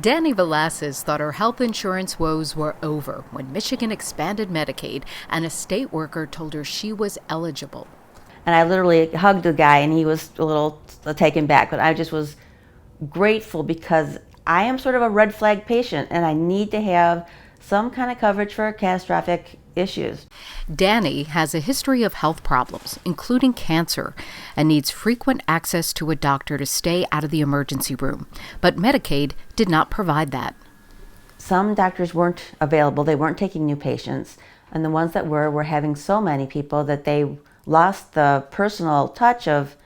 Danny Velasquez thought her health insurance woes were over when Michigan expanded Medicaid and a state worker told her she was eligible. And I literally hugged the guy, and he was a little taken back, but I just was grateful because I am sort of a red flag patient and I need to have some kind of coverage for catastrophic issues. Danny has a history of health problems, including cancer, and needs frequent access to a doctor to stay out of the emergency room. But Medicaid did not provide that. Some doctors weren't available, they weren't taking new patients, and the ones that were having so many people that they lost the personal touch of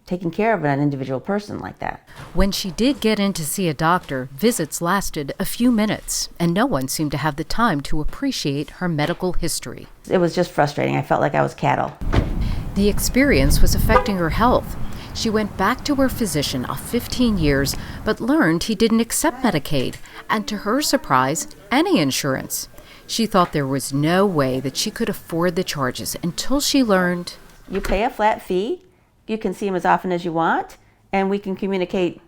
taking care of an individual person like that. When she did get in to see a doctor, visits lasted a few minutes, and no one seemed to have the time to appreciate her medical history. It was just frustrating. I felt like I was cattle. The experience was affecting her health. She went back to her physician of 15 years, but learned he didn't accept Medicaid, and to her surprise, any insurance. She thought there was no way that she could afford the charges until she learned. You pay a flat fee, you can see him as often as you want, and we can communicate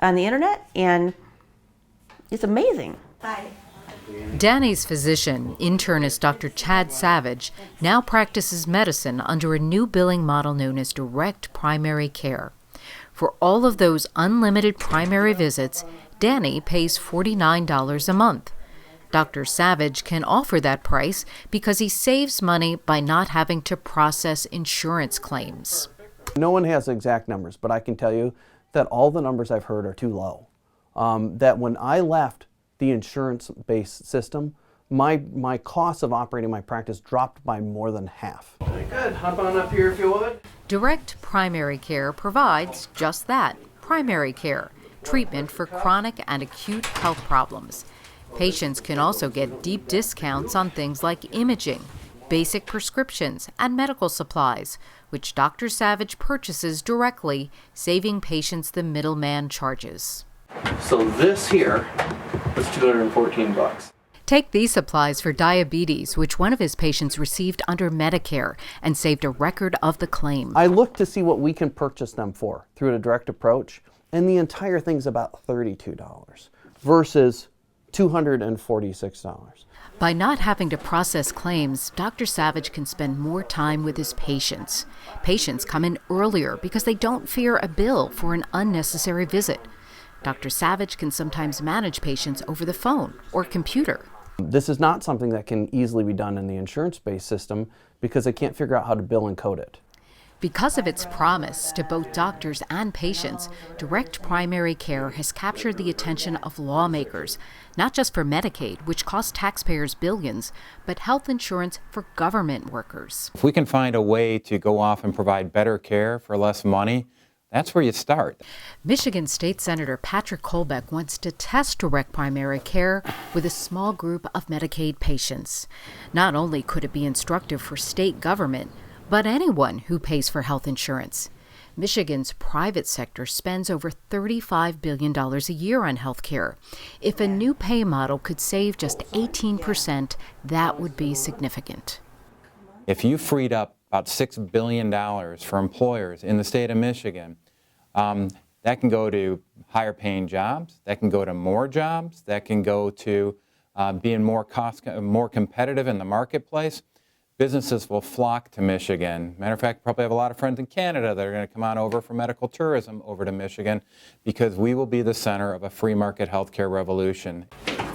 on the internet, and it's amazing. Bye. Danny's physician, internist Dr. Chad Savage, now practices medicine under a new billing model known as direct primary care. For all of those unlimited primary visits, Danny pays $49 a month. Dr. Savage can offer that price because he saves money by not having to process insurance claims. No one has exact numbers, but I can tell you that all the numbers I've heard are too low. That when I left the insurance-based system, my cost of operating my practice dropped by more than half. Good, hop on up here if you would. Direct primary care provides just that, primary care, treatment for chronic and acute health problems. Patients can also get deep discounts on things like imaging, basic prescriptions, and medical supplies, which Dr. Savage purchases directly, saving patients the middleman charges. So this here was $214. Take these supplies for diabetes, which one of his patients received under Medicare and saved a record of the claim. I look to see what we can purchase them for through a direct approach, and the entire thing's about $32 versus $246. By not having to process claims, Dr. Savage can spend more time with his patients. Patients come in earlier because they don't fear a bill for an unnecessary visit. Dr. Savage can sometimes manage patients over the phone or computer. This is not something that can easily be done in the insurance-based system because they can't figure out how to bill and code it. Because of its promise to both doctors and patients, direct primary care has captured the attention of lawmakers, not just for Medicaid, which costs taxpayers billions, but health insurance for government workers. If we can find a way to go off and provide better care for less money, that's where you start. Michigan State Senator Patrick Colbeck wants to test direct primary care with a small group of Medicaid patients. Not only could it be instructive for state government, but anyone who pays for health insurance. Michigan's private sector spends over $35 billion a year on health care. If a new pay model could save just 18%, that would be significant. If you freed up about $6 billion for employers in the state of Michigan, that can go to higher paying jobs, that can go to more jobs, that can go to being more competitive in the marketplace. Businesses will flock to Michigan. Matter of fact, probably have a lot of friends in Canada that are going to come on over for medical tourism over to Michigan because we will be the center of a free market healthcare revolution.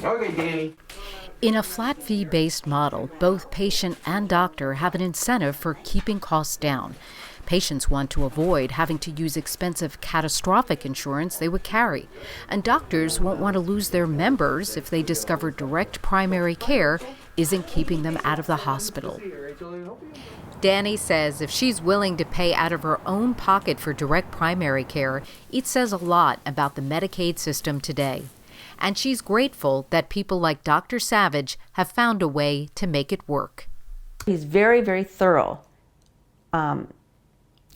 Okay, Danny. In a flat fee-based model, both patient and doctor have an incentive for keeping costs down. Patients want to avoid having to use expensive catastrophic insurance they would carry, and doctors won't want to lose their members if they discover direct primary care isn't keeping them out of the hospital. Danny says if she's willing to pay out of her own pocket for direct primary care, it says a lot about the Medicaid system today. And she's grateful that people like Dr. Savage have found a way to make it work. He's very, very thorough,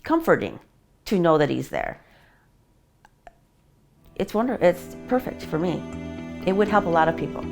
comforting to know that he's there. It's wonderful. It's perfect for me. It would help a lot of people.